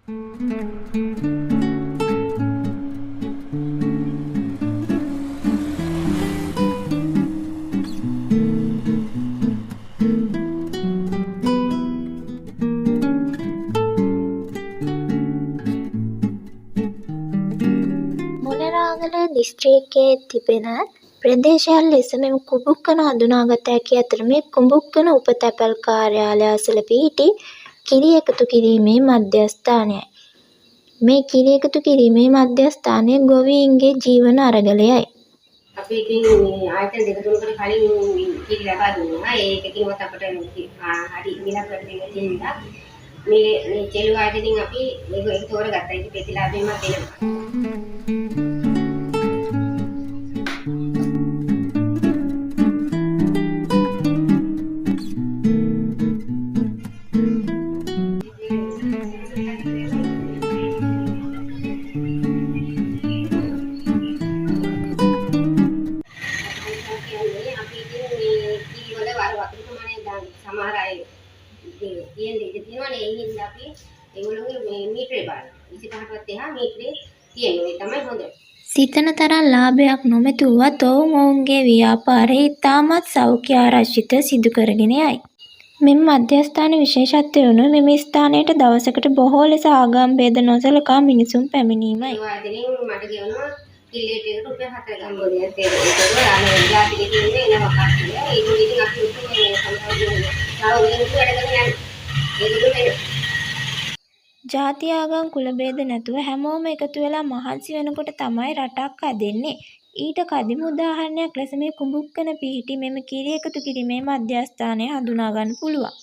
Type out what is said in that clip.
මොනරාගල දිස්ත්‍රික්කයේ තිබෙන ප්‍රදේශයන් ලෙස මෙම කුඹුක්කන හඳුනාගත හැකි අතර මේ කුඹුක්කන උපතැපැල් කාර්යාලය අසල පිහිටි කිරි එකතු කිරීමේ මධ්‍යස්ථානයයි. මේ කිරි එකතු කිරීමේ මධ්‍යස්ථානය ගොවීන්ගේ ජීවන අරගලයයි. අපි ඉතින් මේ ආයතන දෙක තුනකට කලින් කිරි ලබා දුන්නා. ඒකකින්වත් අපිට හරි මිලක් වැඩ දෙන්න තියෙනවා. මේ චෙලු ආයතනින් අපි ඒක තෝරගත්තා. ඒක ප්‍රතිලාභෙම දෙනවා. සමහර අය කියන්නේ තියෙනවානේ ඒ හින්දා අපි ඒගොල්ලෝගේ මේ මීටරේ බලනවා 25ටවත් එහා මීටරේ තියෙනවා ඒ තමයි හොඳ. සිතන තරම් ලාභයක් නොමැතිවත් ඔවුන්ගේ ව්‍යාපාරය ඉතාමත් සෞඛ්‍ය ආරක්ෂිතව සිදු කරගෙන යයි. මෙම මධ්‍යස්ථාන විශේෂත්වය වුණු මෙම ස්ථානයට දවසකට බොහෝ ලෙස ආගම් භේද නොසලකා මිනිසුන් පැමිණීමයි. ඒ වගේම මට කියනවා කිල්ලේට එකට රුපියල් 4 ගන්න ඕනේ. ඒක ජාතික කියන්නේ එනවා කට්ටිය. ඒක ඉතින් අපි උතුම් මේ සම්පූර්ණ ජාති ආගම් කුල භේද නැතුව හැමෝම එකතු වෙලා මහන්සි වෙනකොට තමයි රටක් හදෙන්නේ. ඊට කදිම උදාහරණයක් ලෙස මේ කුඹුක්කන පිහිටි මෙම කිරි එකතු කිරීමේ මධ්‍යස්ථානය හඳුනා ගන්න පුළුවන්.